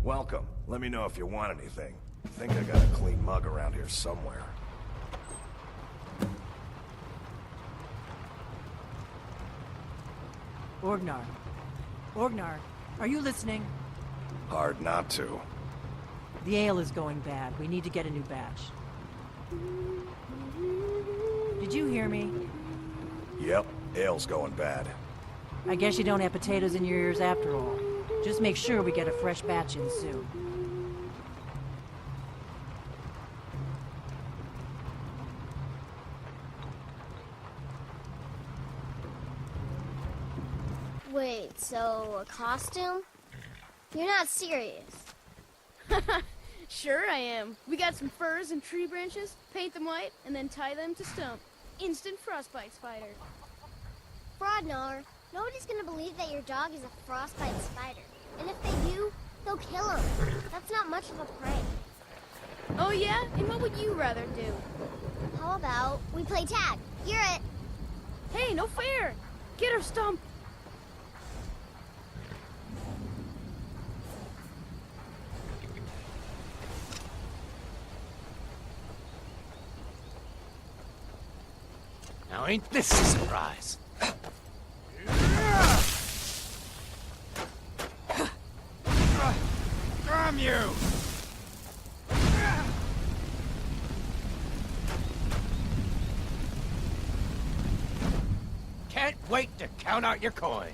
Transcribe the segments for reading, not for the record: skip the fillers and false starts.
Welcome. Let me know if you want anything. I think I got a clean mug around here somewhere. Orgnar. Orgnar, are you listening? Hard not to. The ale is going bad. We need to get a new batch. Did you hear me? Yep, ale's going bad. I guess you don't have potatoes in your ears after all. Just make sure we get a fresh batch in soon. Wait, so a costume? You're not serious. Sure I am. We got some furs and tree branches, paint them white, and then tie them to stump. Instant frostbite spider. Frodnar, nobody's gonna believe that your dog is a frostbite spider. And if they do, they'll kill him. That's not much of a prank. Oh yeah? And what would you rather do? How about we play tag? You're it. Hey, no fair! Get her, Stump! Now ain't this a surprise? Damn you! Can't wait to count out your coin.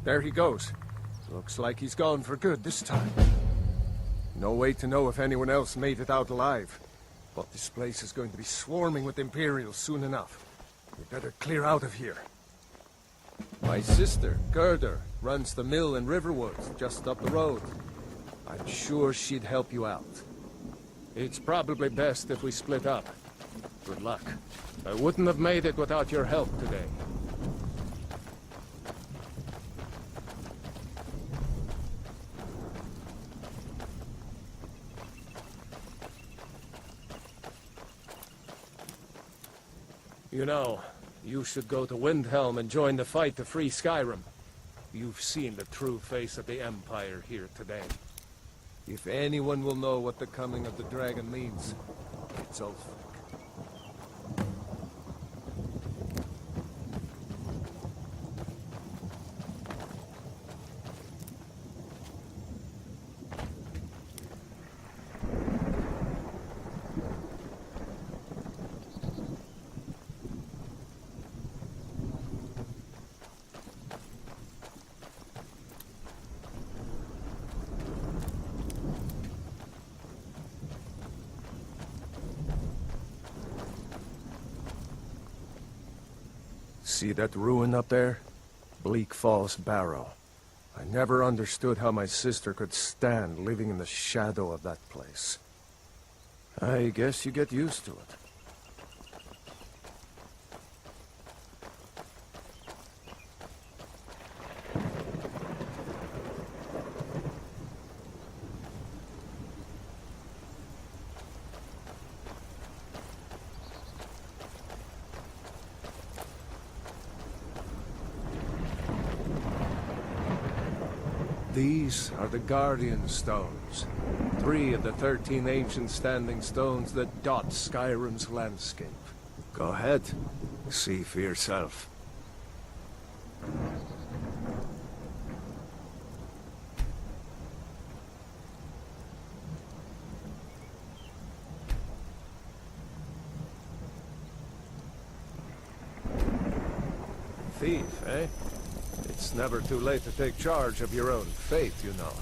There he goes. Looks like he's gone for good this time. No way to know if anyone else made it out alive. But this place is going to be swarming with Imperials soon enough. We better clear out of here. My sister, Gerda, runs the mill in Riverwood, just up the road. I'm sure she'd help you out. It's probably best if we split up. Good luck. I wouldn't have made it without your help today. You know, you should go to Windhelm and join the fight to free Skyrim. You've seen the true face of the Empire here today. If anyone will know what the coming of the dragon means, it's Ulf. See that ruin up there? Bleak Falls Barrow. I never understood how my sister could stand living in the shadow of that place. I guess you get used to it. These are the Guardian Stones. 3 of the 13 ancient standing stones that dot Skyrim's landscape. Go ahead. See for yourself. Thief, eh? It's never too late to take charge of your own fate, you know.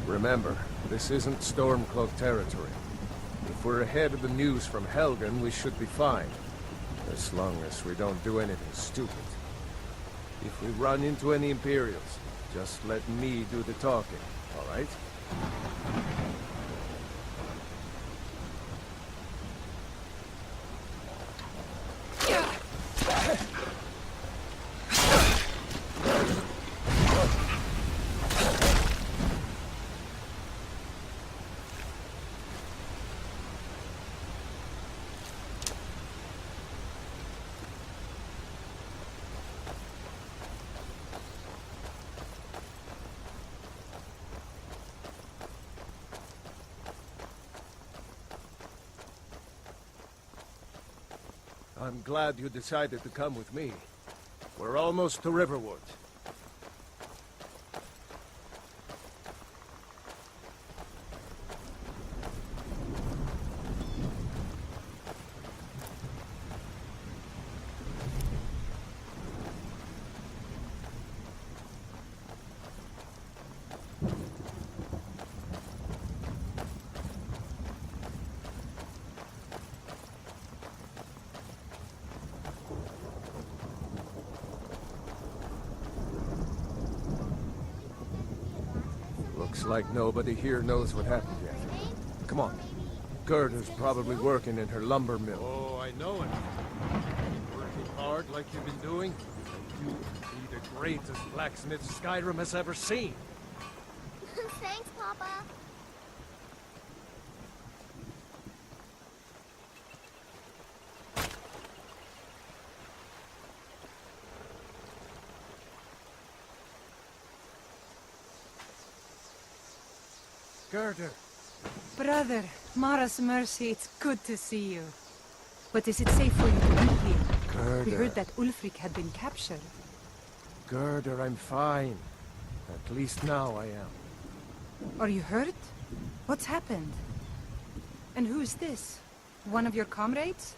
Remember, this isn't Stormcloak territory. If we're ahead of the news from Helgen, we should be fine. As long as we don't do anything stupid. If we run into any Imperials, just let me do the talking, all right? I'm glad you decided to come with me. We're almost to Riverwood. Looks like nobody here knows what happened yet. Come on. Gerda's probably working in her lumber mill. Oh, I know it. Working hard like you've been doing. You be the greatest blacksmith Skyrim has ever seen. Thanks, Papa. Gerda. Brother, Mara's mercy, it's good to see you. But is it safe for you to be here? Gerda. We heard that Ulfric had been captured. Gerda, I'm fine. At least now I am. Are you hurt? What's happened? And who's this? One of your comrades?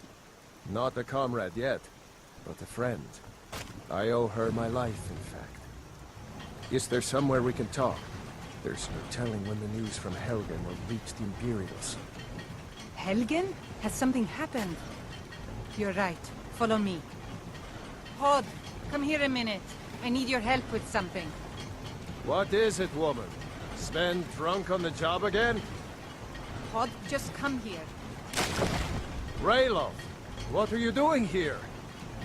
Not a comrade yet, but a friend. I owe her my life, in fact. Is there somewhere we can talk? There's no telling when the news from Helgen will reach the Imperials. Helgen? Has something happened? You're right. Follow me. Hod, come here a minute. I need your help with something. What is it, woman? Sven drunk on the job again? Hod, just come here. Rayloff, what are you doing here?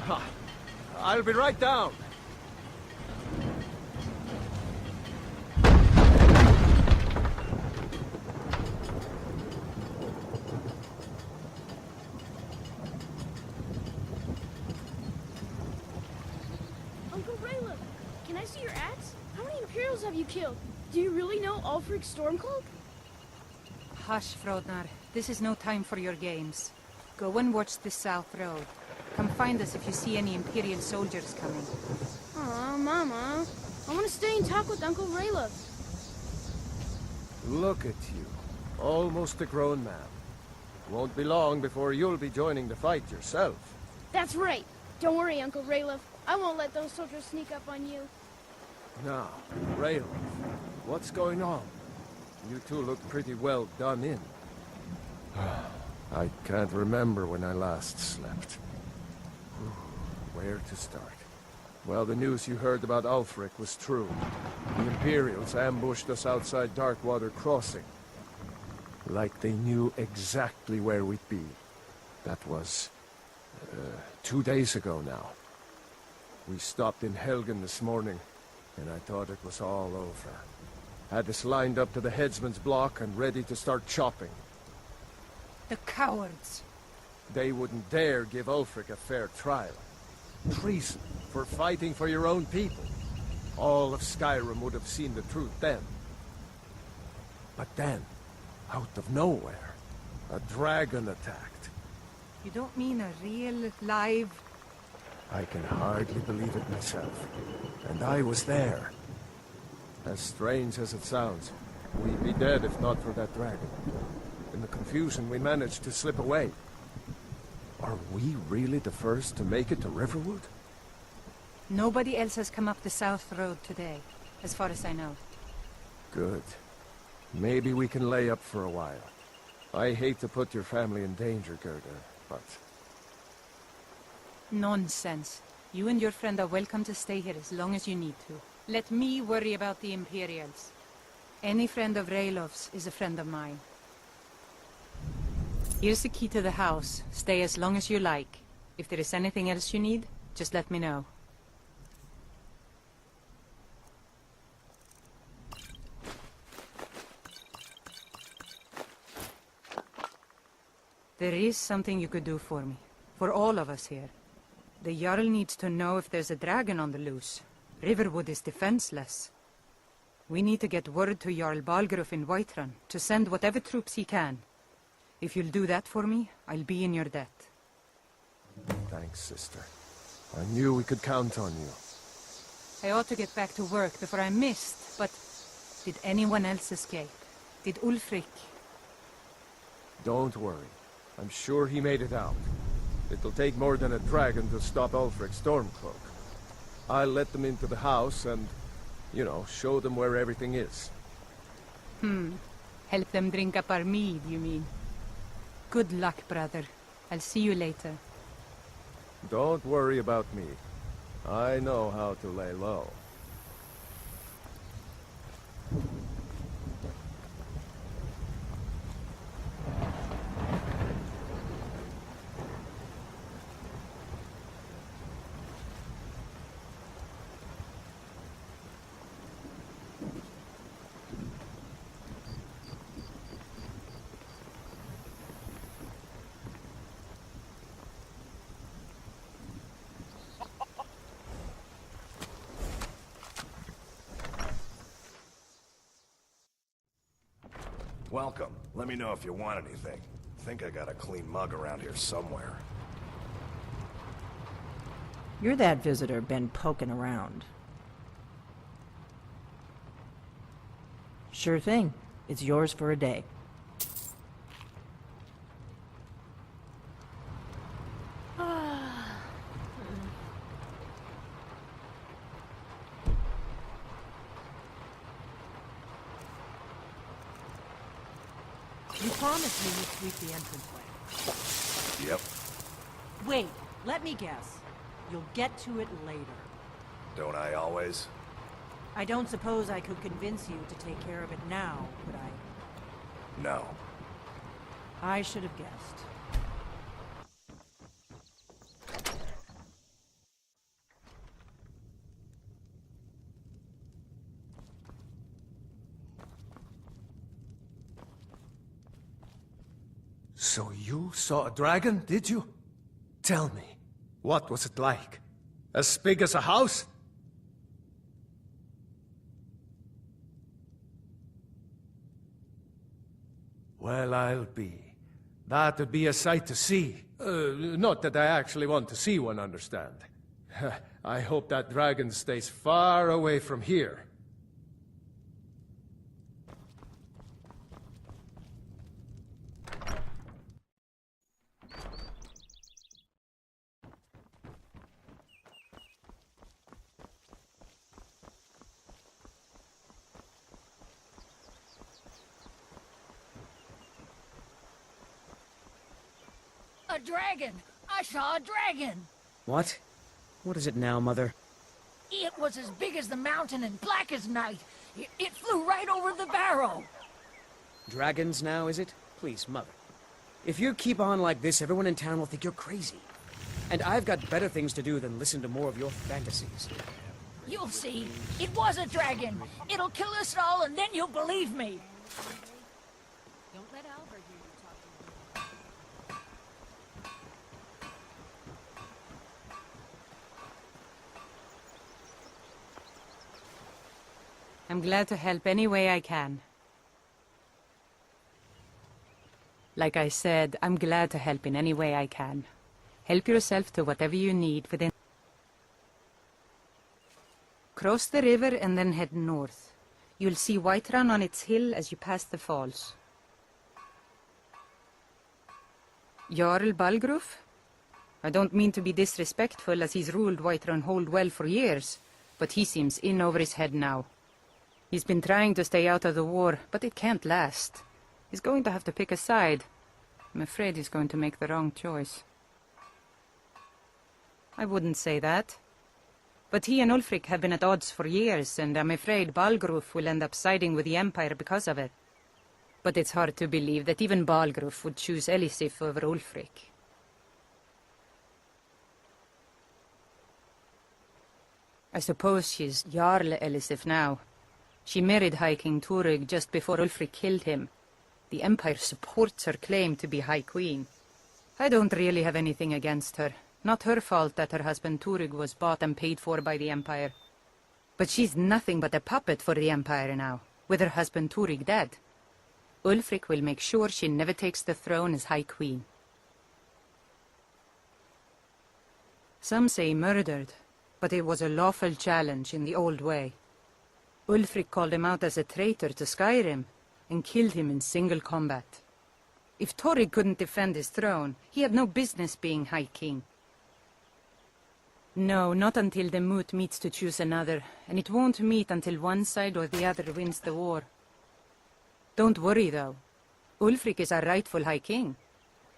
Ha! I'll be right down. Uncle Raylo, can I see your axe? How many Imperials have you killed? Do you really know Ulfric's Stormcloak? Hush, Frodnar. This is no time for your games. Go and watch the South Road. Come find us if you see any Imperial soldiers coming. Aw, Mama. I want to stay and talk with Uncle Raylo. Look at you. Almost a grown man. Won't be long before you'll be joining the fight yourself. That's right. Don't worry, Uncle Raylo. I won't let those soldiers sneak up on you. Now, Rayloff, what's going on? You two look pretty well done in. I can't remember when I last slept. Where to start? Well, the news you heard about Ulfric was true. The Imperials ambushed us outside Darkwater Crossing. Like they knew exactly where we'd be. That was... 2 days ago now. We stopped in Helgen this morning, and I thought it was all over. Had us lined up to the headsman's block and ready to start chopping. The cowards! They wouldn't dare give Ulfric a fair trial. Treason for fighting for your own people. All of Skyrim would have seen the truth then. But then, out of nowhere, a dragon attacked. You don't mean a real, live... I can hardly believe it myself. And I was there. As strange as it sounds, we'd be dead if not for that dragon. In the confusion, we managed to slip away. Are we really the first to make it to Riverwood? Nobody else has come up the South Road today, as far as I know. Good. Maybe we can lay up for a while. I hate to put your family in danger, Gerda, but... Nonsense. You and your friend are welcome to stay here as long as you need to. Let me worry about the Imperials. Any friend of Rayloff's is a friend of mine. Here's the key to the house. Stay as long as you like. If there is anything else you need, just let me know. There is something you could do for me. For all of us here. The Jarl needs to know if there's a dragon on the loose. Riverwood is defenseless. We need to get word to Jarl Balgruuf in Whiterun to send whatever troops he can. If you'll do that for me, I'll be in your debt. Thanks, sister. I knew we could count on you. I ought to get back to work before I'm missed, but... Did anyone else escape? Did Ulfric? Don't worry. I'm sure he made it out. It'll take more than a dragon to stop Ulfric's Stormcloak. I'll let them into the house and, you know, show them where everything is. Help them drink up our mead, you mean? Good luck, brother. I'll see you later. Don't worry about me. I know how to lay low. Welcome. Let me know if you want anything. think I got a clean mug around here somewhere. You're that visitor been poking around. Sure thing. It's yours for a day. You promised me you'd sweep the entranceway. Yep. Wait, let me guess. You'll get to it later. Don't I always? I don't suppose I could convince you to take care of it now, could I? No. I should have guessed. So you saw a dragon, did you? Tell me, what was it like? As big as a house? Well, I'll be. That would be a sight to see. Not that I actually want to see one, understand. I hope that dragon stays far away from here. A dragon! I saw a dragon! What? What is it now, Mother? It was as big as the mountain and black as night. It flew right over the barrow. Dragons now, is it? Please, Mother. If you keep on like this, everyone in town will think you're crazy. And I've got better things to do than listen to more of your fantasies. You'll see. It was a dragon. It'll kill us all, and then you'll believe me. Don't let Albert hear you talking. I'm glad to help any way I can. Like I said, I'm glad to help in any way I can. Help yourself to whatever you need within. Cross the river and then head north. You'll see Whiterun on its hill as you pass the falls. Jarl Balgruf? I don't mean to be disrespectful, as he's ruled Whiterun Hold well for years, but he seems in over his head now. He's been trying to stay out of the war, but it can't last. He's going to have to pick a side. I'm afraid he's going to make the wrong choice. I wouldn't say that. But he and Ulfric have been at odds for years, and I'm afraid Balgruf will end up siding with the Empire because of it. But it's hard to believe that even Balgruf would choose Elisif over Ulfric. I suppose she's Jarl Elisif now. She married High King Turig just before Ulfric killed him. The Empire supports her claim to be High Queen. I don't really have anything against her. Not her fault that her husband Turig was bought and paid for by the Empire. But she's nothing but a puppet for the Empire now, with her husband Turig dead. Ulfric will make sure she never takes the throne as High Queen. Some say murdered, but it was a lawful challenge in the old way. Ulfric called him out as a traitor to Skyrim, and killed him in single combat. If Turig couldn't defend his throne, he had no business being High King. No, not until the moot meets to choose another, and it won't meet until one side or the other wins the war. Don't worry, though. Ulfric is our rightful High King.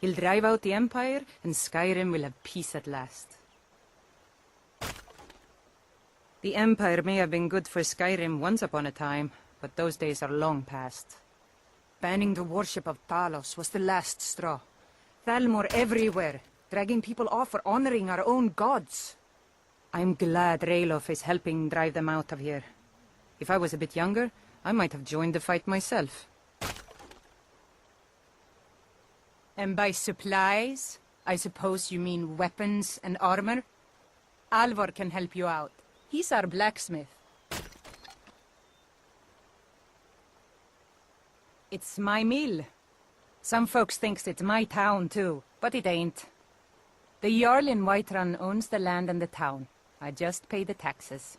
He'll drive out the Empire, and Skyrim will have peace at last. The Empire may have been good for Skyrim once upon a time, but those days are long past. Banning the worship of Talos was the last straw. Thalmor everywhere, dragging people off for honoring our own gods. I'm glad Ralof is helping drive them out of here. If I was a bit younger, I might have joined the fight myself. And by supplies, I suppose you mean weapons and armor? Alvor can help you out. He's our blacksmith. It's my mill. Some folks thinks it's my town, too, but it ain't. The Jarl in Whiterun owns the land and the town. I just pay the taxes.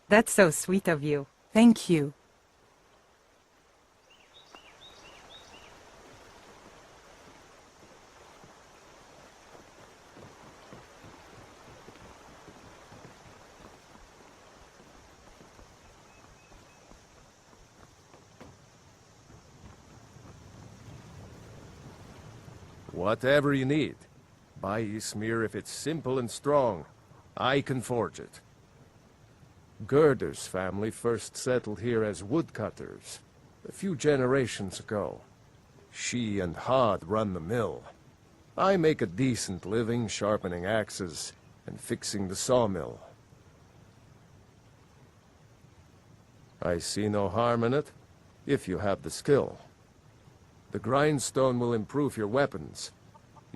That's so sweet of you. Thank you. Whatever you need. Buy Ysmir if it's simple and strong. I can forge it. Gerder's family first settled here as woodcutters, a few generations ago. She and Hod run the mill. I make a decent living sharpening axes and fixing the sawmill. I see no harm in it, if you have the skill. The grindstone will improve your weapons.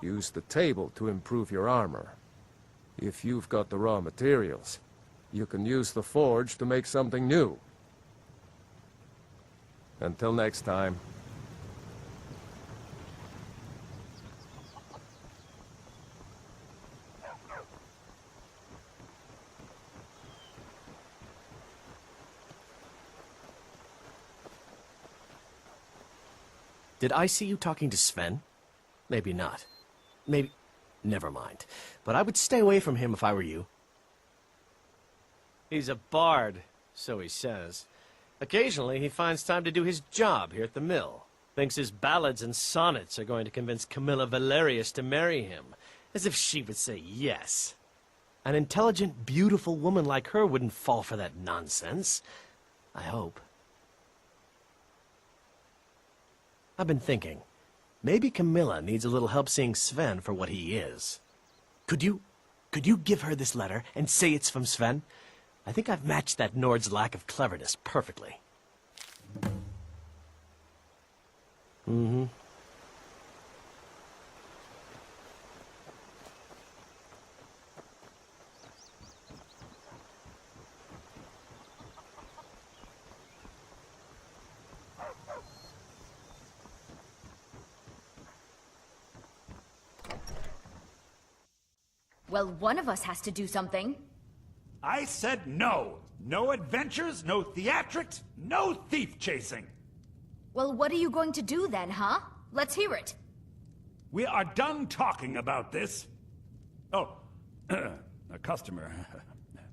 Use the table to improve your armor. If you've got the raw materials, you can use the forge to make something new. Until next time. Did I see you talking to Sven? Maybe not. Maybe... Never mind. But I would stay away from him if I were you. He's a bard, so he says. Occasionally, he finds time to do his job here at the mill. Thinks his ballads and sonnets are going to convince Camilla Valerius to marry him. As if she would say yes. An intelligent, beautiful woman like her wouldn't fall for that nonsense. I hope. I've been thinking, maybe Camilla needs a little help seeing Sven for what he is. Could you give her this letter and say it's from Sven? I think I've matched that Nord's lack of cleverness perfectly. Mm-hmm. Well, one of us has to do something. I said no. No adventures, no theatrics, no thief chasing. Well, what are you going to do then, huh? Let's hear it. We are done talking about this. Oh, a customer.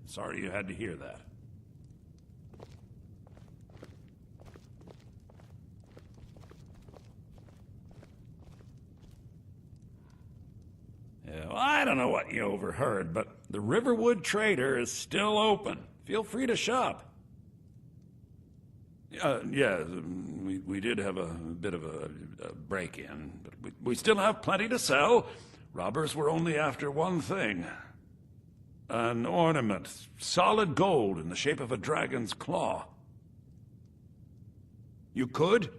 Sorry you had to hear that. Yeah, well, I don't know what you overheard, but the Riverwood Trader is still open. Feel free to shop. Yeah, we did have a bit of a break-in, but we still have plenty to sell. Robbers were only after one thing. An ornament, solid gold in the shape of a dragon's claw. You could?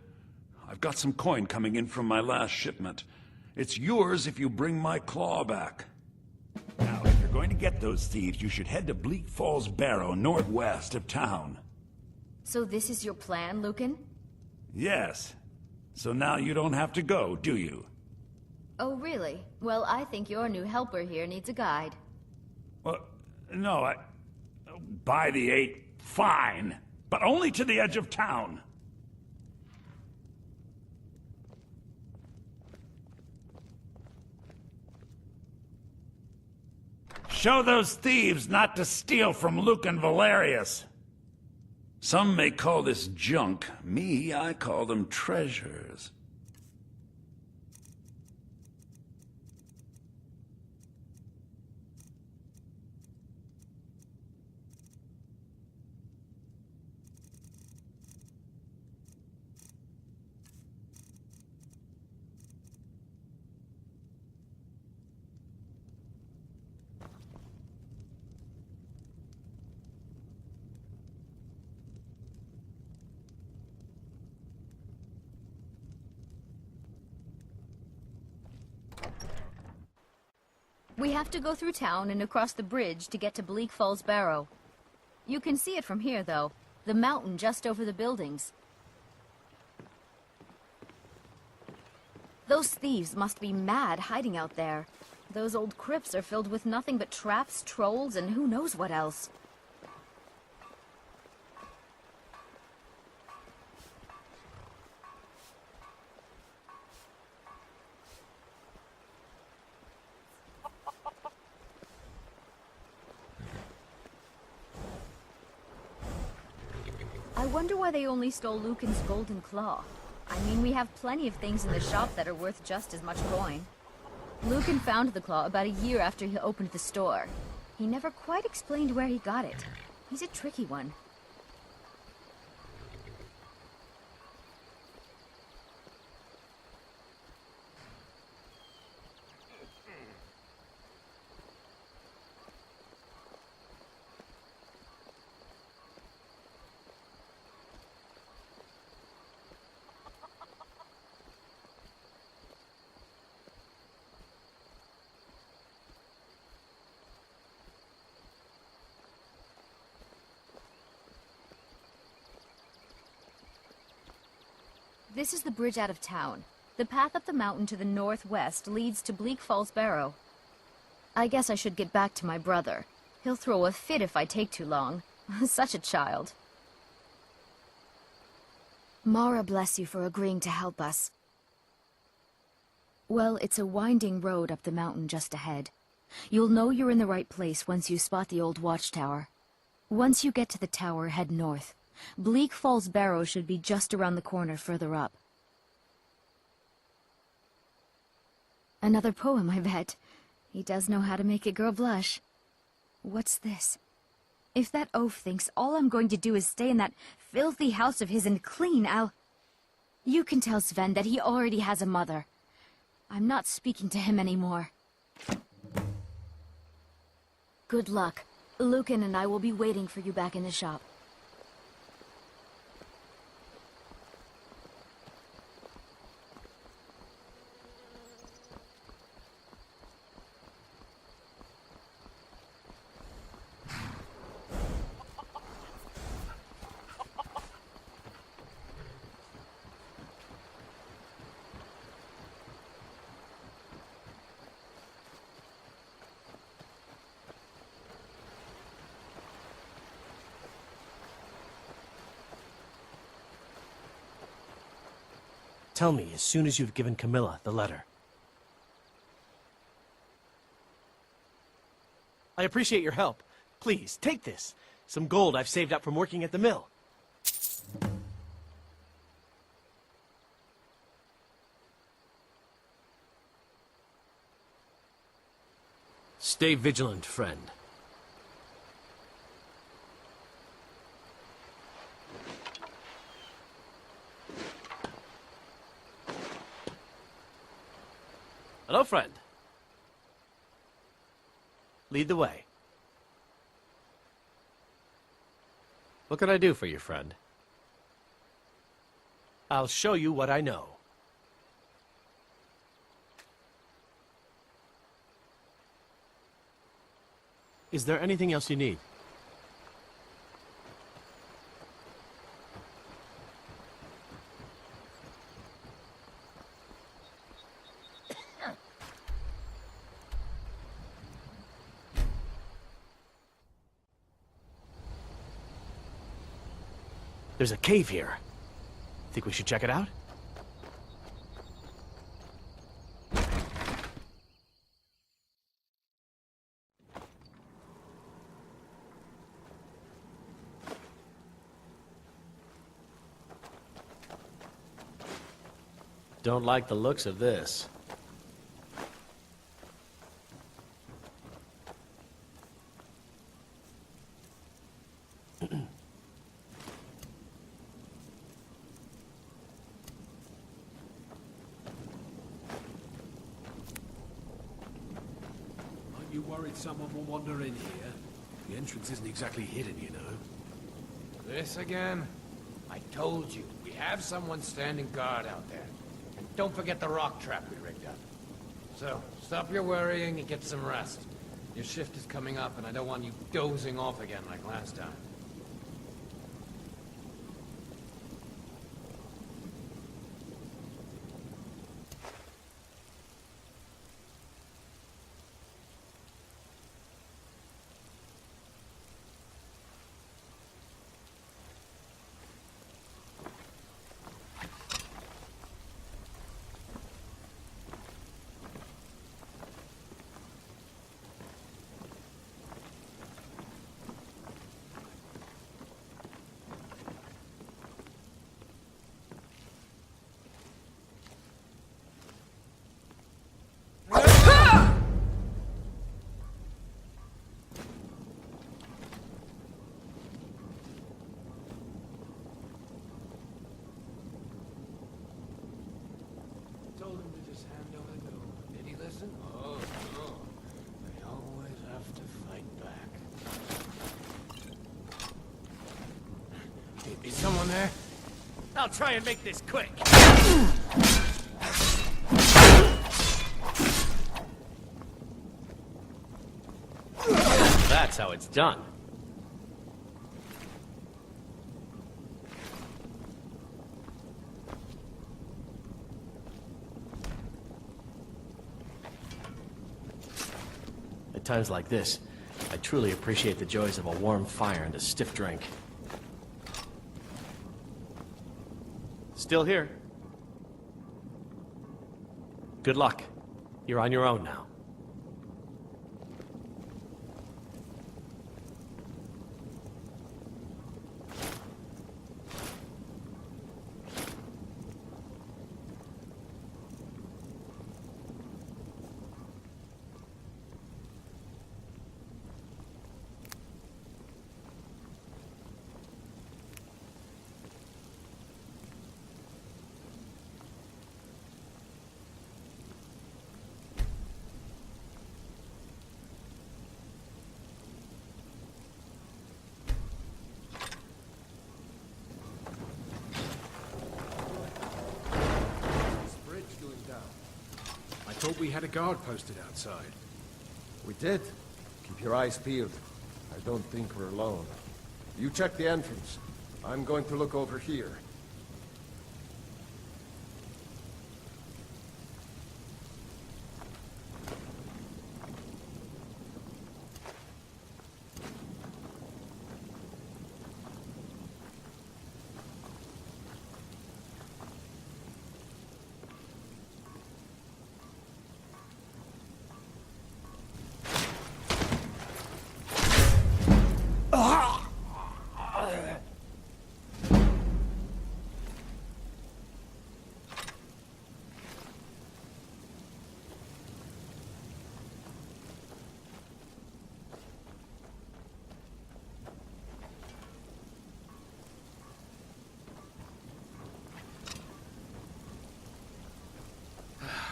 I've got some coin coming in from my last shipment. It's yours if you bring my claw back. Now, if you're going to get those thieves, you should head to Bleak Falls Barrow, northwest of town. So this is your plan, Lucan? Yes. So now you don't have to go, do you? Oh, really? Well, I think your new helper here needs a guide. Well, no, by the 8, fine. But only to the edge of town. Show those thieves not to steal from Lucan Valerius. Some may call this junk. Me, I call them treasures. We have to go through town and across the bridge to get to Bleak Falls Barrow. You can see it from here, though. The mountain just over the buildings. Those thieves must be mad hiding out there. Those old crypts are filled with nothing but traps, trolls, and who knows what else. I wonder why they only stole Lucan's golden claw. I mean, we have plenty of things in the shop that are worth just as much coin. Lucan found the claw about a year after he opened the store. He never quite explained where he got it. He's a tricky one. This is the bridge out of town. The path up the mountain to the northwest leads to Bleak Falls Barrow. I guess I should get back to my brother. He'll throw a fit if I take too long. Such a child. Mara bless you for agreeing to help us. Well, it's a winding road up the mountain just ahead. You'll know you're in the right place once you spot the old watchtower. Once you get to the tower, head north. Bleak Falls Barrow should be just around the corner further up. Another poem, I bet. He does know how to make a girl blush. What's this? If that oaf thinks all I'm going to do is stay in that filthy house of his and clean, You can tell Sven that he already has a mother. I'm not speaking to him anymore. Good luck. Lucan and I will be waiting for you back in the shop. Tell me as soon as you've given Camilla the letter. I appreciate your help. Please, take this. Some gold I've saved up from working at the mill. Stay vigilant, friend. Hello, friend. Lead the way. What can I do for you, friend? I'll show you what I know. Is there anything else you need? There's a cave here. Think we should check it out? Don't like the looks of this. You worried someone will wander in here? The entrance isn't exactly hidden, you know. This again? I told you, we have someone standing guard out there. And don't forget the rock trap we rigged up. So, stop your worrying and get some rest. Your shift is coming up and I don't want you dozing off again like last time. his hand over the door. Did he listen? Oh, no. They always have to fight back. Is someone there? I'll try and make this quick. That's how it's done. At times like this, I truly appreciate the joys of a warm fire and a stiff drink. Still here. Good luck. You're on your own now. I thought we had a guard posted outside. We did. Keep your eyes peeled. I don't think we're alone. You check the entrance. I'm going to look over here.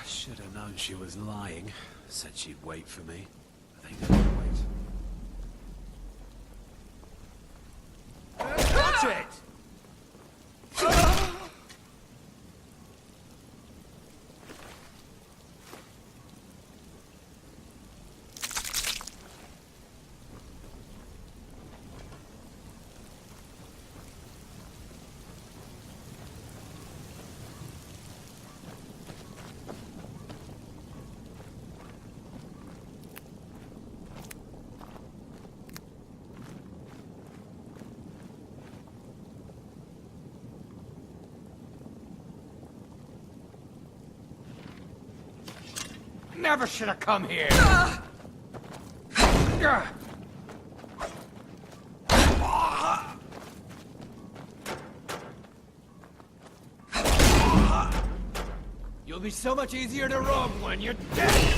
Should have known she was lying. Said she'd wait for me. I think they'll wait. Watch it! Never should have come here. You'll be so much easier to rob when you're dead.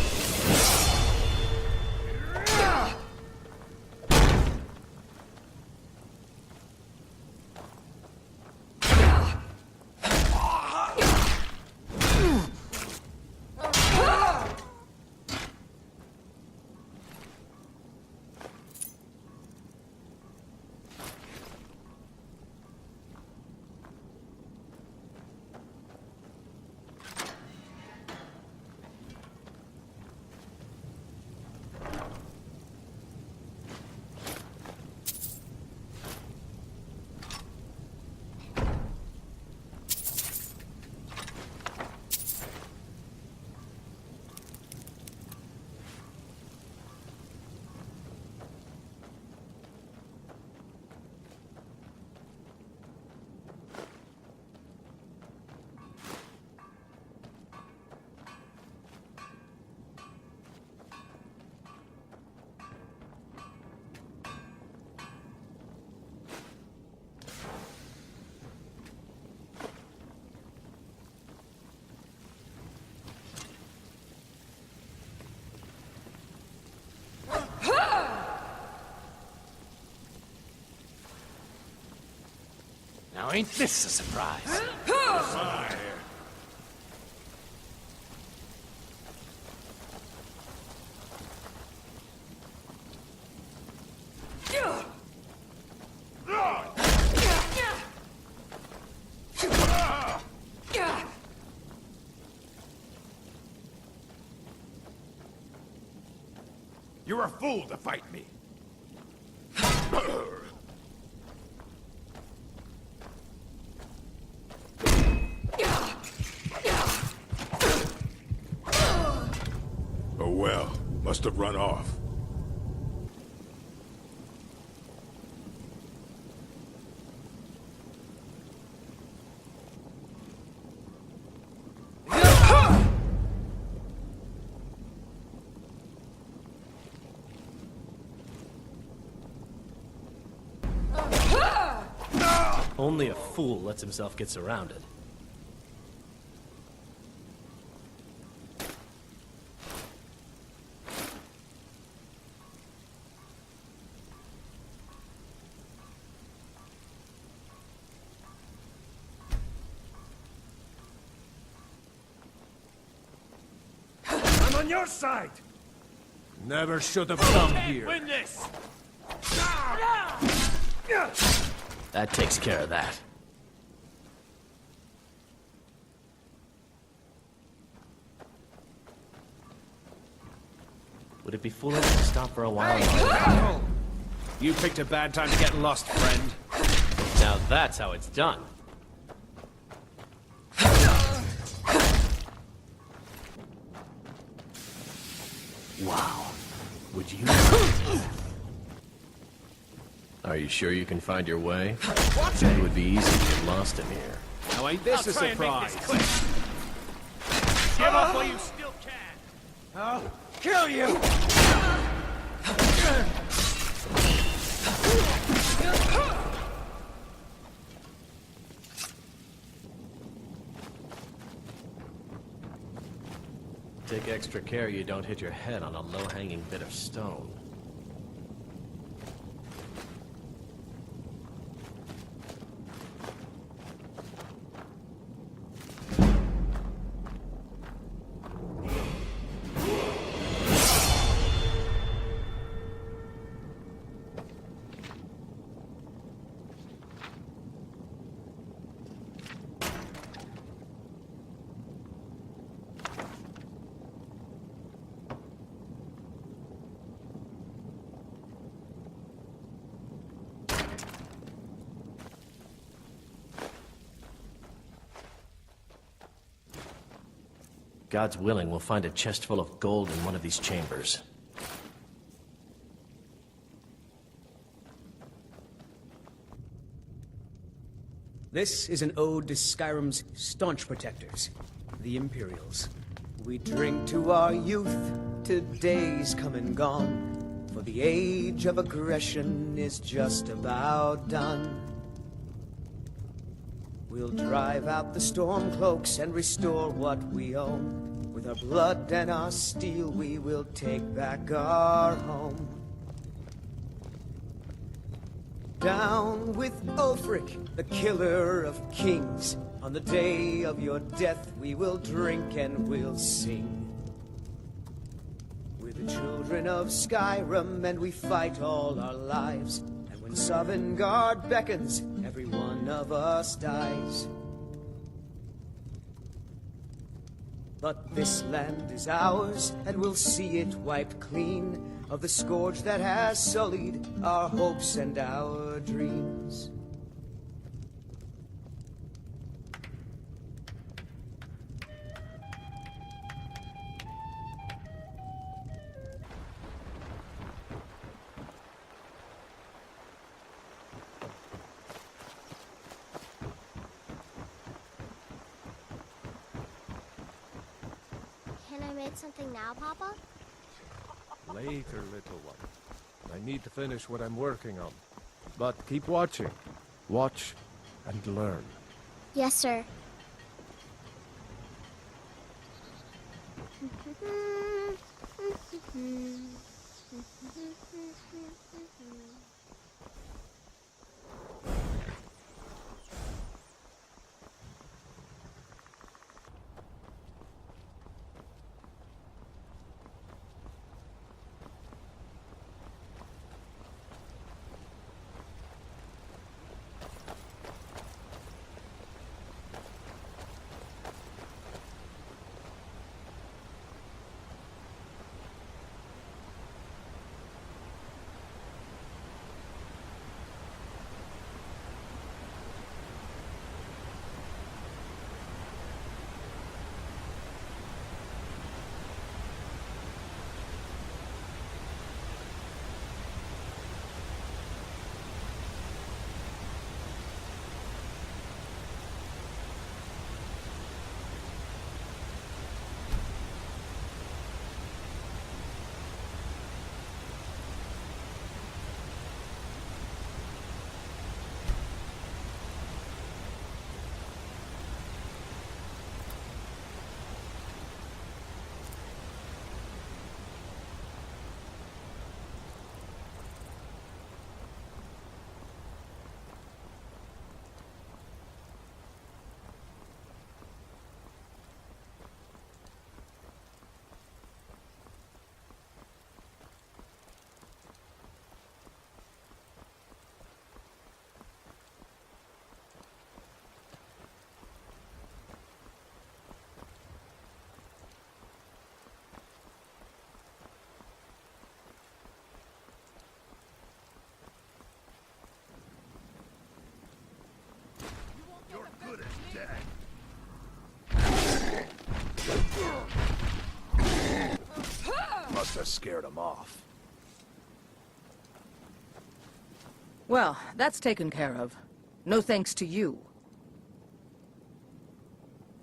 Now ain't this a surprise? You're a fool to fight me. Oh well, must have run off. Only a fool lets himself get surrounded. I'm on your side! Never should have come here. Win this! That takes care of that. Would it be foolish to stop for a while? You picked a bad time to get lost, friend. Now that's how it's done. Wow. Would you... Are you sure you can find your way? It would be easy to get lost in here. Now ain't this a surprise? Give up while you still can! I'll kill you! Take extra care you don't hit your head on a low-hanging bit of stone. God's willing, we'll find a chest full of gold in one of these chambers. This is an ode to Skyrim's staunch protectors, the Imperials. We drink to our youth, to days come and gone, for the age of aggression is just about done. We'll drive out the stormcloaks and restore what we own. With our blood and our steel, we will take back our home. Down with Ulfric, the killer of kings. On the day of your death, we will drink and we'll sing. We're the children of Skyrim, and we fight all our lives. And when Sovngarde beckons, every one of us dies. But this land is ours, and we'll see it wiped clean of the scourge that has sullied our hopes and our dreams. Can I make something now, Papa? Later, little one. I need to finish what I'm working on. But keep watching. Watch and learn. Yes, sir. Must have scared him off. Well, that's taken care of. No thanks to you.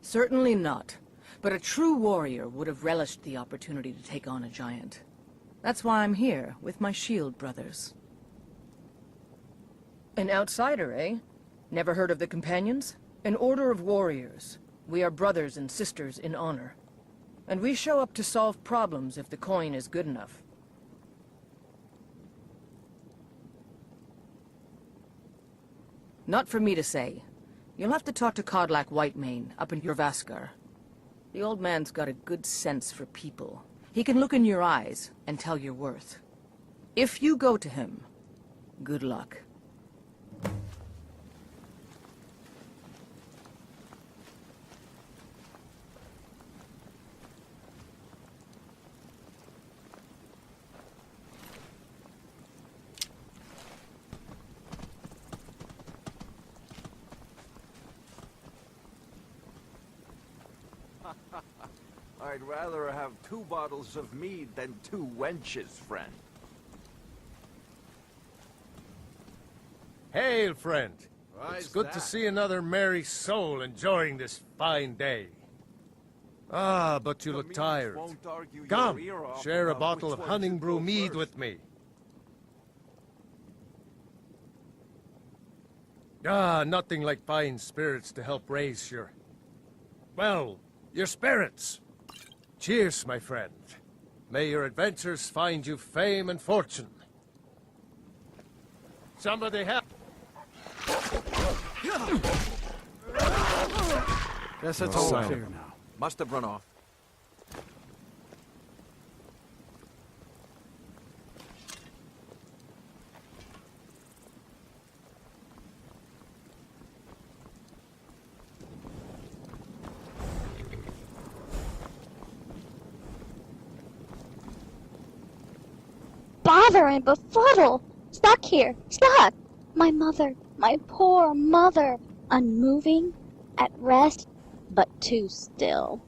Certainly not. But a true warrior would have relished the opportunity to take on a giant. That's why I'm here, with my shield brothers. An outsider, eh? Never heard of the Companions? An order of warriors. We are brothers and sisters in honor. And we show up to solve problems if the coin is good enough. Not for me to say. You'll have to talk to Kodlak Whitemane up in Jorvaskar. The old man's got a good sense for people. He can look in your eyes and tell your worth. If you go to him, good luck. I'd rather have 2 bottles of mead than 2 wenches, friend. Hail, friend. It's good to see another merry soul enjoying this fine day. Ah, but you look tired. Come, share a bottle of Hunting Brew mead with me. Ah, nothing like fine spirits to help raise your... well, your spirits. Cheers, my friend. May your adventures find you fame and fortune. Somebody help! Guess it's all clear now. Must have run off. Bother and befuddle! Stuck here! Stuck! My mother, my poor mother, unmoving, at rest, but too still.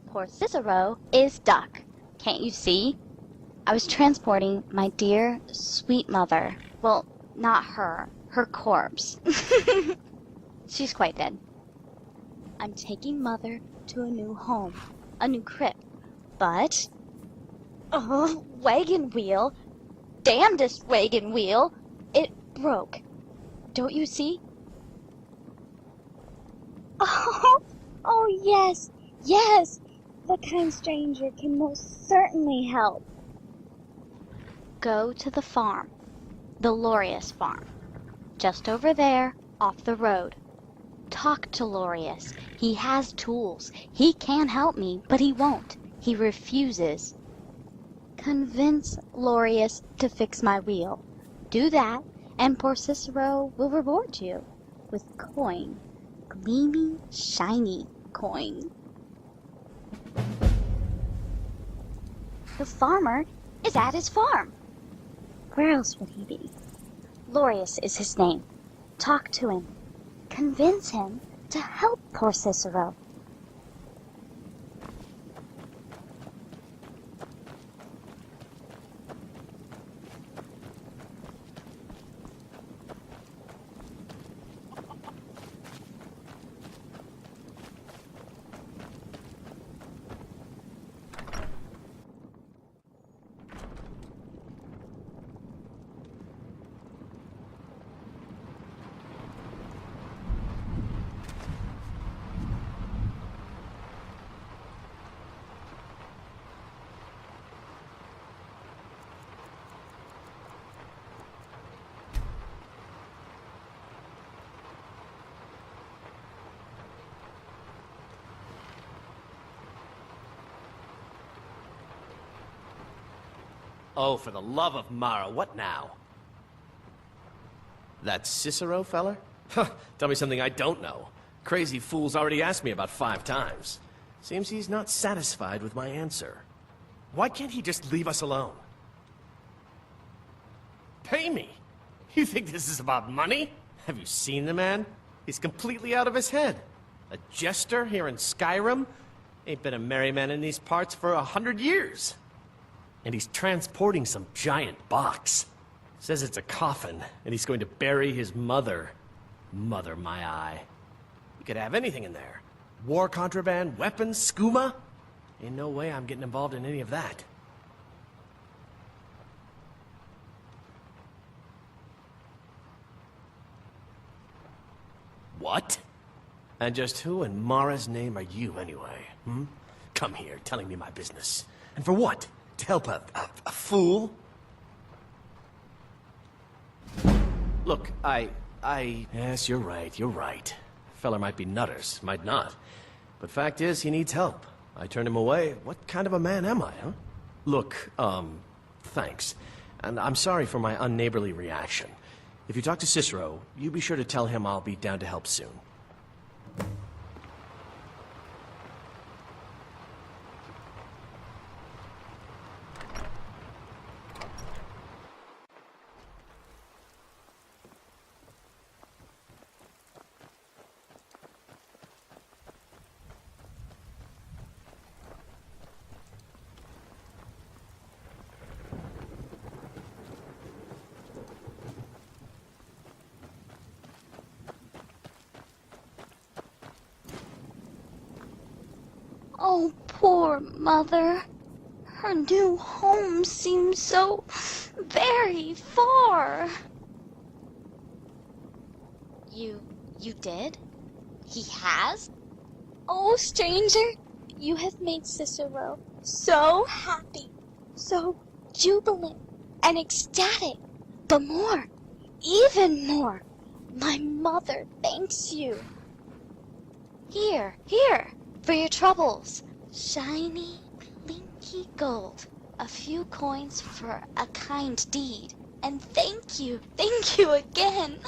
Poor Cicero is stuck. Can't you see? I was transporting my dear, sweet mother. Well, not her. Her corpse. She's quite dead. I'm taking mother to a new home. A new crypt. But... oh, wagon wheel. Damnedest wagon wheel. It broke. Don't you see? Oh, yes, yes. The kind stranger can most certainly help. Go to the farm. The Lorius farm. Just over there, off the road. Talk to Lorius. He has tools. He can help me, but he won't. He refuses. Convince Lorius to fix my wheel. Do that, and poor Cicero will reward you with coin. Gleamy, shiny coin. The farmer is at his farm. Where else would he be? Lorius is his name. Talk to him. Convince him to help poor Cicero. Oh, for the love of Mara, what now? That Cicero feller? Huh, tell me something I don't know. Crazy fool's already asked me about 5 times. Seems he's not satisfied with my answer. Why can't he just leave us alone? Pay me? You think this is about money? Have you seen the man? He's completely out of his head. A jester here in Skyrim? Ain't been a merry man in these parts for 100 years. And he's transporting some giant box. Says it's a coffin, and he's going to bury his mother. Mother, my eye. You could have anything in there. War contraband, weapons, skooma. Ain't no way I'm getting involved in any of that. What? And just who in Mara's name are you, anyway? Hmm? Come here, telling me my business. And for what? To help a fool? Look, Yes, you're right. Feller might be nutters, might not. But fact is, he needs help. I turned him away. What kind of a man am I, huh? Look, thanks. And I'm sorry for my unneighborly reaction. If you talk to Cicero, you be sure to tell him I'll be down to help soon. Oh, poor mother. Her new home seems so very far. You did? He has? Oh, stranger, you have made Cicero so happy, so jubilant and ecstatic. But more, even more, my mother thanks you. Here, for your troubles. Shiny, clinky gold. A few coins for a kind deed. And thank you again.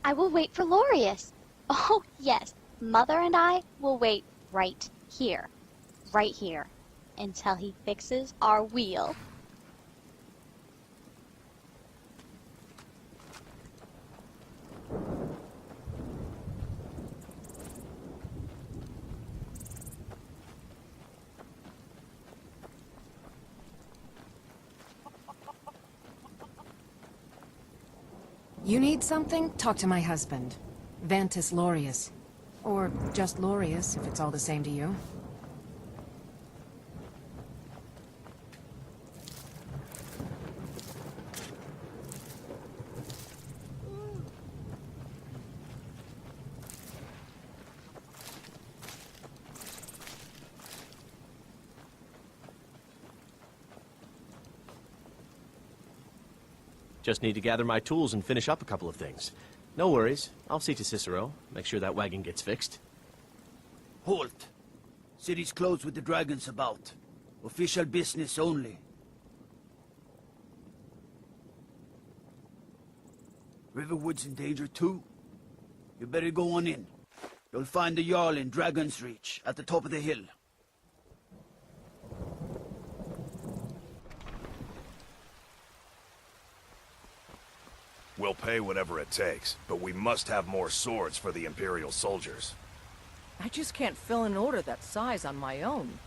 I will wait for Lorius. Oh, yes, Mother and I will wait right here, until he fixes our wheel. You need something? Talk to my husband, Vantus Lorius. Or just Lorius, if it's all the same to you. Just need to gather my tools and finish up a couple of things. No worries. I'll see to Cicero. Make sure that wagon gets fixed. Halt! City's closed with the dragons about. Official business only. Riverwood's in danger too. You better go on in. You'll find the Jarl in Dragon's Reach, at the top of the hill. We'll pay whatever it takes, but we must have more swords for the Imperial soldiers. I just can't fill an order that size on my own.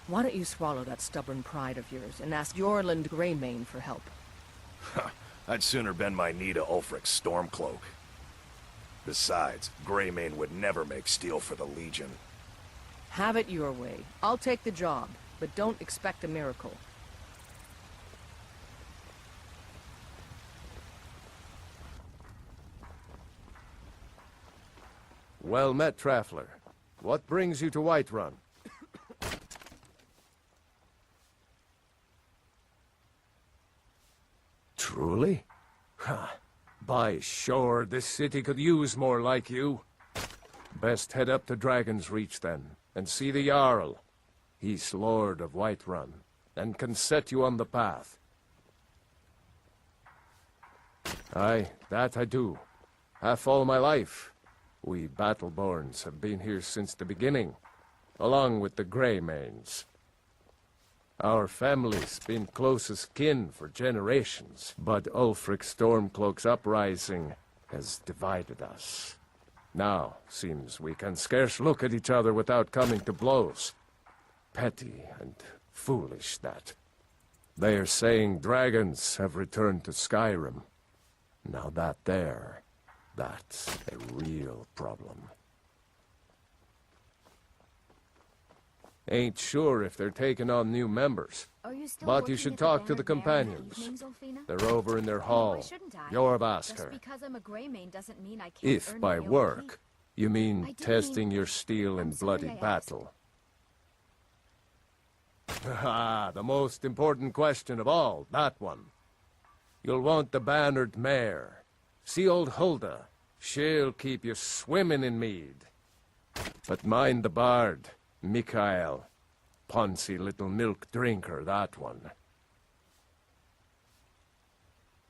Why don't you swallow that stubborn pride of yours and ask Yorland Greymane for help? I'd sooner bend my knee to Ulfric's Stormcloak. Besides, Greymane would never make steel for the Legion. Have it your way. I'll take the job, but don't expect a miracle. Well met, Traveler. What brings you to Whiterun? Truly? By shore, this city could use more like you. Best head up to Dragon's Reach, then, and see the Jarl. He's Lord of Whiterun, and can set you on the path. Aye, that I do. Half all my life. We Battleborns have been here since the beginning, along with the Greymanes. Our family's been close as kin for generations, but Ulfric Stormcloak's uprising has divided us. Now, seems we can scarce look at each other without coming to blows. Petty and foolish, that. They are saying dragons have returned to Skyrim. Now that's a real problem. Ain't sure if they're taking on new members. But you should talk to the companions. They're over in their hall. Jorvaskr. If by work, you mean testing your steel in bloody battle. Ah, the most important question of all, that one. You'll want the bannered mare. See old Hulda. She'll keep you swimming in mead. But mind the bard, Mikael. Poncy little milk drinker, that one.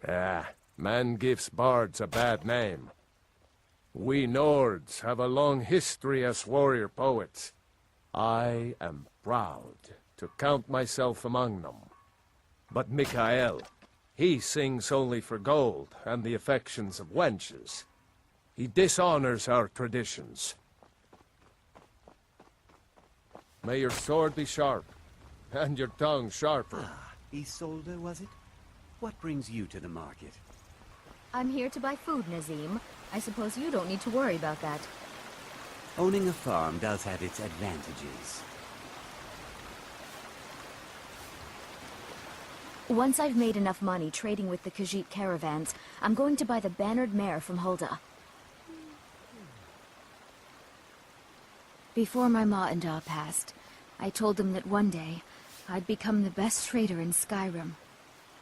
Ah, man gives bards a bad name. We Nords have a long history as warrior poets. I am proud to count myself among them. But Mikael, he sings only for gold and the affections of wenches. He dishonors our traditions. May your sword be sharp, and your tongue sharper. Ah, Isolde, was it? What brings you to the market? I'm here to buy food, Nazim. I suppose you don't need to worry about that. Owning a farm does have its advantages. Once I've made enough money trading with the Khajiit caravans, I'm going to buy the bannered mare from Hulda. Before my ma and Da passed, I told them that one day, I'd become the best trader in Skyrim.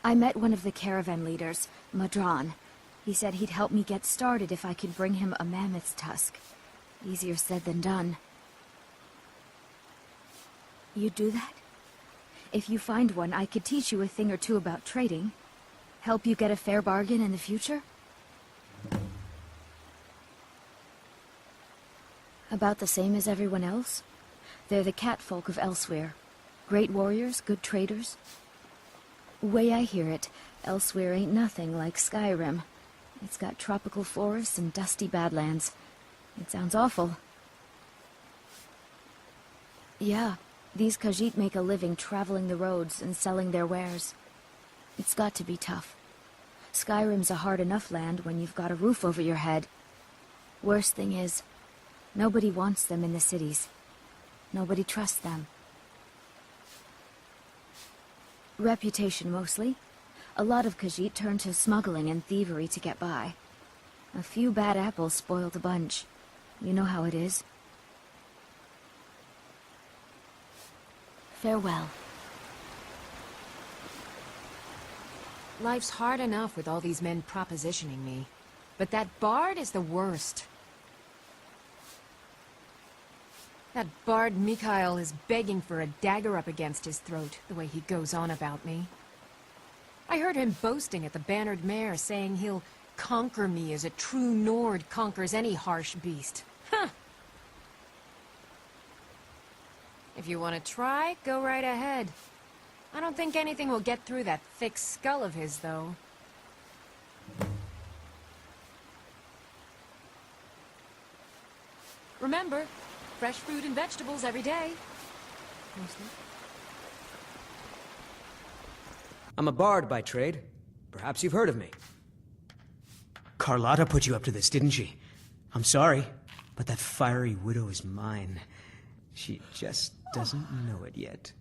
I met one of the caravan leaders, Madran. He said he'd help me get started if I could bring him a mammoth's tusk. Easier said than done. You'd do that? If you find one, I could teach you a thing or two about trading. Help you get a fair bargain in the future? About the same as everyone else. They're the catfolk of Elsewhere. Great warriors, good traders. Way I hear it, Elsewhere ain't nothing like Skyrim. It's got tropical forests and dusty badlands. It sounds awful. Yeah, these Khajiit make a living traveling the roads and selling their wares. It's got to be tough. Skyrim's a hard enough land when you've got a roof over your head. Worst thing is, nobody wants them in the cities. Nobody trusts them. Reputation, mostly. A lot of Khajiit turn to smuggling and thievery to get by. A few bad apples spoil the bunch. You know how it is. Farewell. Life's hard enough with all these men propositioning me. But that bard is the worst. That bard Mikael is begging for a dagger up against his throat, the way he goes on about me. I heard him boasting at the bannered mare, saying he'll conquer me as a true Nord conquers any harsh beast. Huh! If you want to try, go right ahead. I don't think anything will get through that thick skull of his, though. Remember, fresh fruit and vegetables every day. Mostly. I'm a bard by trade. Perhaps you've heard of me. Carlotta put you up to this, didn't she? I'm sorry, but that fiery widow is mine. She just doesn't know it yet.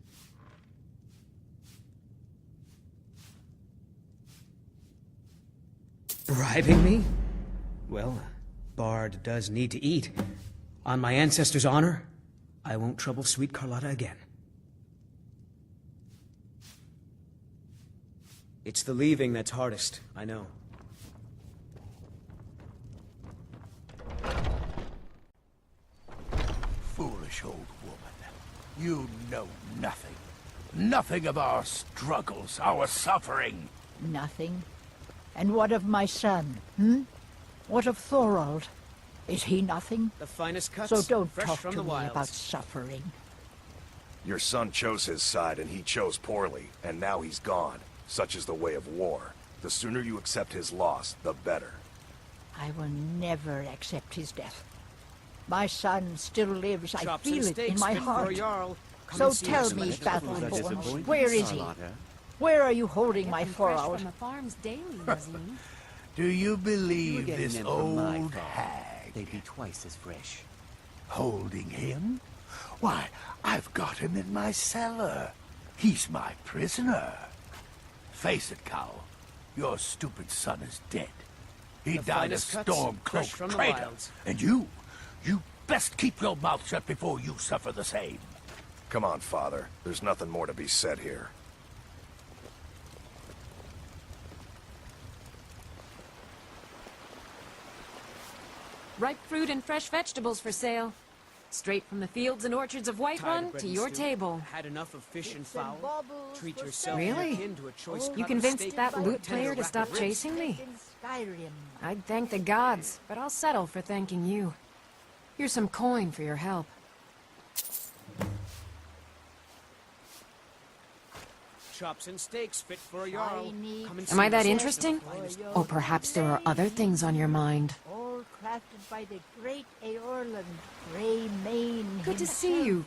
Bribing me? Well, a bard does need to eat. On my ancestors' honor, I won't trouble sweet Carlotta again. It's the leaving that's hardest, I know. Foolish old woman. You know nothing. Nothing of our struggles, our suffering. Nothing? And what of my son, hmm? What of Thorald? Is he nothing? The finest cuts, So don't fresh talk from to the me wilds. about suffering. Your son chose his side, and he chose poorly, and now he's gone. Such is the way of war. The sooner you accept his loss, the better. I will never accept his death. My son still lives. I feel it in my heart. So tell me, Battleborn, where is he? Where are you holding my Fresh 4 hours? from the farms daily, Muslim. Do you believe this old hag? They'd be twice as fresh. Holding him? Why, I've got him in my cellar. He's my prisoner. Face it, Cow. Your stupid son is dead. He died a storm-cloaked traitor. And you best keep your mouth shut before you suffer the same. Come on, Father. There's nothing more to be said here. Ripe fruit and fresh vegetables for sale. Straight from the fields and orchards of Whiterun to your table. Had enough of fish and fowl? Treat yourself Really? akin to a choice You cut of convinced steak that or lute tender player to rack stop of ribs? chasing me? Skyrim. I'd thank the gods, but I'll settle for thanking you. Here's some coin for your help. Chops and steaks fit for a jarl. Come and Am I see that yourself. interesting? Or perhaps there are other things on your mind. All crafted by the great Eorland, Grey Mane. Good to see you.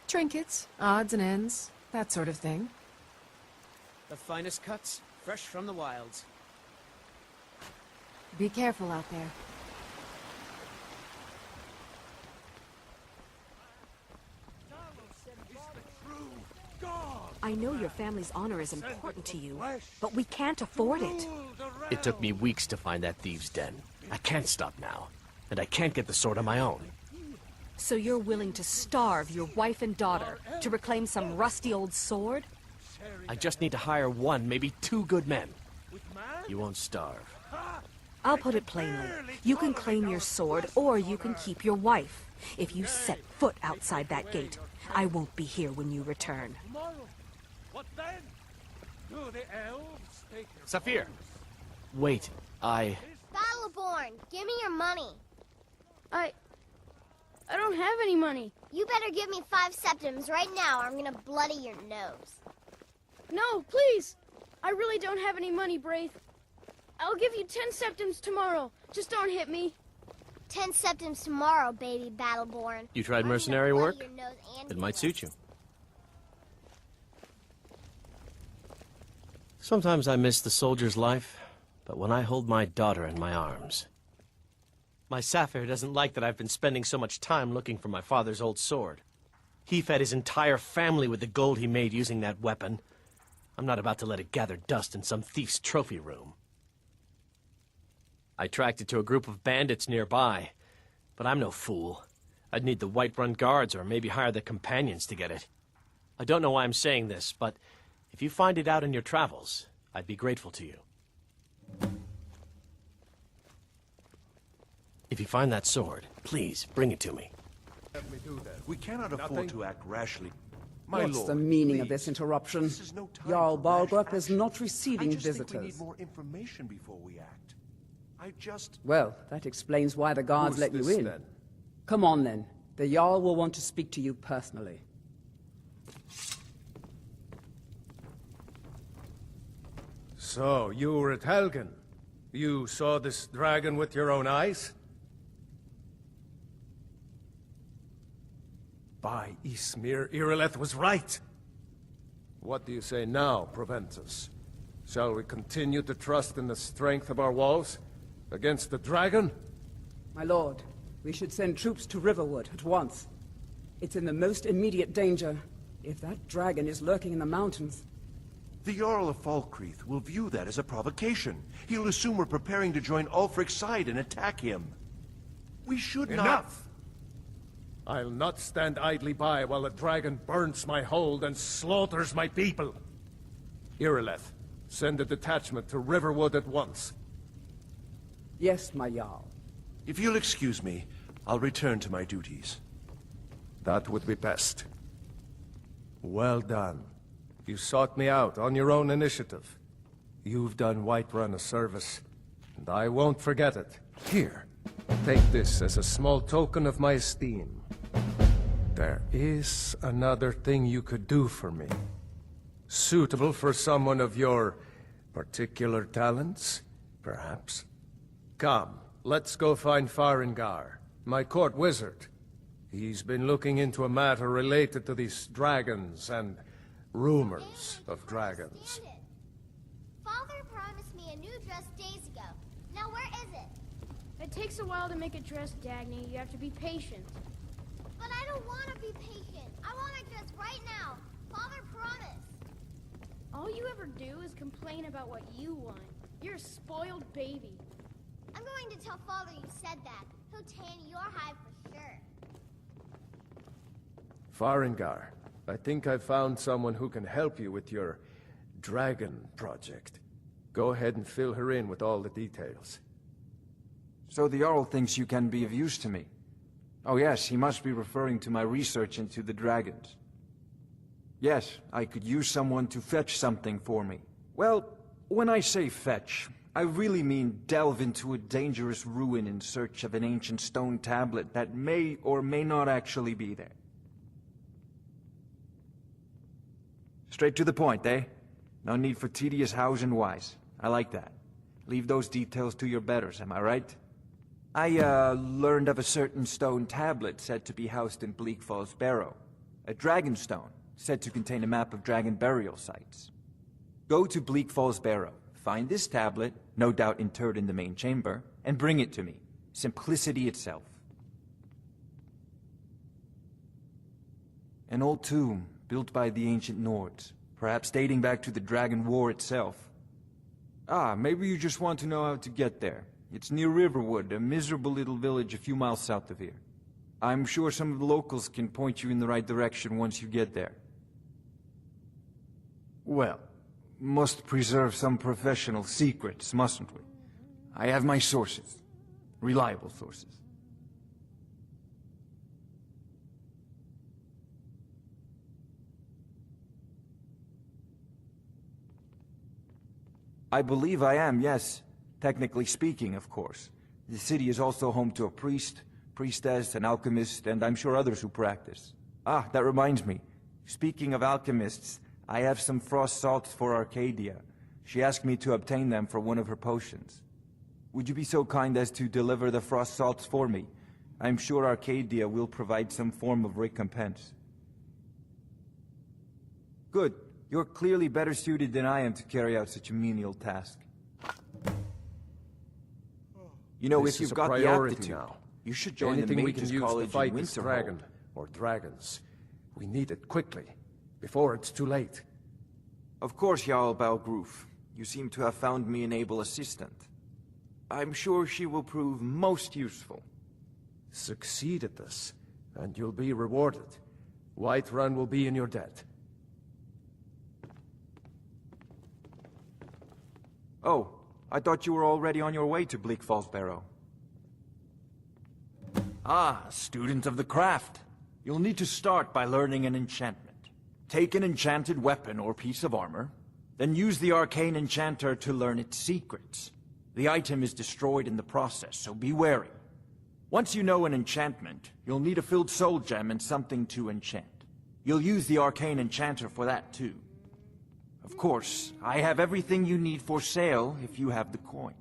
Trinkets, odds and ends, that sort of thing. The finest cuts, fresh from the wilds. Be careful out there. I know your family's honor is important to you, but we can't afford it. It took me weeks to find that thieves' den. I can't stop now, and I can't get the sword on my own. So you're willing to starve your wife and daughter to reclaim some rusty old sword? I just need to hire one, maybe 2 good men. You won't starve. I'll put it plainly. You can claim your sword, or you can keep your wife. If you set foot outside that gate, I won't be here when you return. What then? Do the elves take your Saphir! Wait, Battleborn, give me your money. I don't have any money. You better give me 5 septims right now, or I'm gonna bloody your nose. No, please. I really don't have any money, Braith. I'll give you 10 septims tomorrow. Just don't hit me. 10 septims tomorrow, baby Battleborn. You tried mercenary work? It might suit you. Sometimes I miss the soldier's life, but when I hold my daughter in my arms... My Saphir doesn't like that I've been spending so much time looking for my father's old sword. He fed his entire family with the gold he made using that weapon. I'm not about to let it gather dust in some thief's trophy room. I tracked it to a group of bandits nearby, but I'm no fool. I'd need the Whiterun guards or maybe hire the companions to get it. I don't know why I'm saying this, but if you find it out in your travels, I'd be grateful to you. If you find that sword, please bring it to me. Let me do that. We cannot afford to act rashly. My What's lord, the meaning please. of this interruption? This is no time Jarl for rash Balgrup is action. not receiving I just visitors. think we need more information before we act. I just... Well, that explains why the guards Who's let you this, in. then? Come on, then. The Jarl will want to speak to you personally. So, you were at Helgen. You saw this dragon with your own eyes? By Ysmir, Irileth was right. What do you say now, Proventus? Shall we continue to trust in the strength of our walls against the dragon? My lord, we should send troops to Riverwood at once. It's in the most immediate danger. If that dragon is lurking in the mountains... The Jarl of Falkreath will view that as a provocation. He'll assume we're preparing to join Ulfric's side and attack him. We should not... Enough! I'll not stand idly by while the dragon burns my hold and slaughters my people. Irileth, send a detachment to Riverwood at once. Yes, my Jarl. If you'll excuse me, I'll return to my duties. That would be best. Well done. You sought me out on your own initiative. You've done Whiterun a service, and I won't forget it. Here, take this as a small token of my esteem. There is another thing you could do for me. Suitable for someone of your particular talents, perhaps. Come, let's go find Farengar, my court wizard. He's been looking into a matter related to these dragons and rumors of dragons. Father promised me a new dress days ago. Now where is it? It takes a while to make a dress, Dagny. You have to be patient. But I don't want to be patient. I want a dress right now. Father promised. All you ever do is complain about what you want. You're a spoiled baby. I'm going to tell Father you said that. He'll tan your hide for sure. Farengar, I think I've found someone who can help you with your dragon project. Go ahead and fill her in with all the details. So the Jarl thinks you can be of use to me. Oh yes, he must be referring to my research into the dragons. Yes, I could use someone to fetch something for me. Well, when I say fetch, I really mean delve into a dangerous ruin in search of an ancient stone tablet that may or may not actually be there. Straight to the point, eh? No need for tedious hows and whys. I like that. Leave those details to your betters, am I right? I, learned of a certain stone tablet said to be housed in Bleak Falls Barrow. A dragon stone, said to contain a map of dragon burial sites. Go to Bleak Falls Barrow, find this tablet, no doubt interred in the main chamber, and bring it to me. Simplicity itself. An old tomb, built by the ancient Nords, perhaps dating back to the Dragon War itself. Ah, maybe you just want to know how to get there. It's near Riverwood, a miserable little village a few miles south of here. I'm sure some of the locals can point you in the right direction once you get there. Well, must preserve some professional secrets, mustn't we? I have my sources. Reliable sources. I believe I am, yes. Technically speaking, of course. The city is also home to a priest, priestess, an alchemist, and I'm sure others who practice. Ah, that reminds me. Speaking of alchemists, I have some frost salts for Arcadia. She asked me to obtain them for one of her potions. Would you be so kind as to deliver the frost salts for me? I'm sure Arcadia will provide some form of recompense. Good. You're clearly better suited than I am to carry out such a menial task. You know, if you've got the aptitude, you should join the Mages College in Winterhold. Dragon or dragons. We need it quickly, before it's too late. Of course, Jarl Balgroof. You seem to have found me an able assistant. I'm sure she will prove most useful. Succeed at this, and you'll be rewarded. Whiterun will be in your debt. Oh, I thought you were already on your way to Bleak Falls Barrow. Ah, student of the craft. You'll need to start by learning an enchantment. Take an enchanted weapon or piece of armor, then use the arcane enchanter to learn its secrets. The item is destroyed in the process, so be wary. Once you know an enchantment, you'll need a filled soul gem and something to enchant. You'll use the arcane enchanter for that too. Of course, I have everything you need for sale if you have the coin.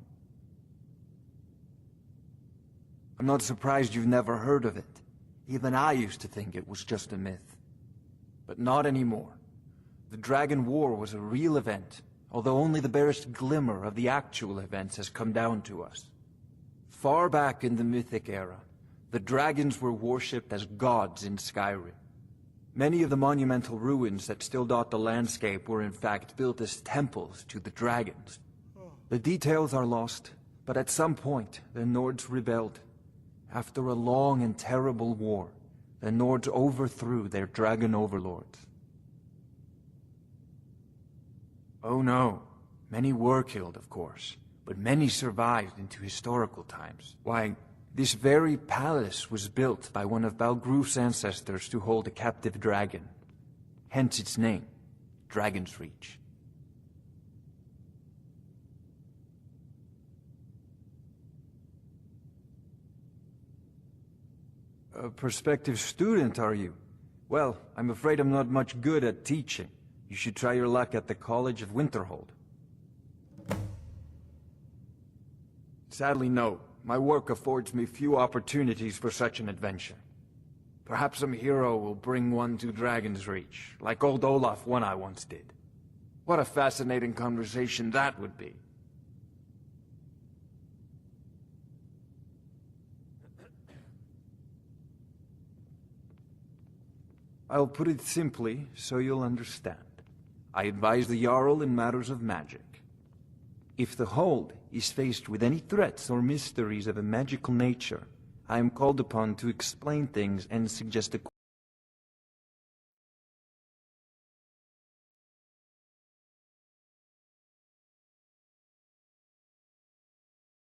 I'm not surprised you've never heard of it. Even I used to think it was just a myth. But not anymore. The Dragon War was a real event, although only the barest glimmer of the actual events has come down to us. Far back in the Mythic era, the dragons were worshipped as gods in Skyrim. Many of the monumental ruins that still dot the landscape were in fact built as temples to the dragons. The details are lost, but at some point, the Nords rebelled. After a long and terrible war, the Nords overthrew their dragon overlords. Oh no, many were killed, of course, but many survived into historical times. Why, this very palace was built by one of Balgroof's ancestors to hold a captive dragon. Hence its name, Dragon's Reach. A prospective student, are you? Well, I'm afraid I'm not much good at teaching. You should try your luck at the College of Winterhold. Sadly, no. My work affords me few opportunities for such an adventure. Perhaps some hero will bring one to Dragon's Reach, like old Olaf one I once did. What a fascinating conversation that would be. I'll put it simply so you'll understand. I advise the Jarl in matters of magic. If the Hold is faced with any threats or mysteries of a magical nature, I am called upon to explain things and suggest a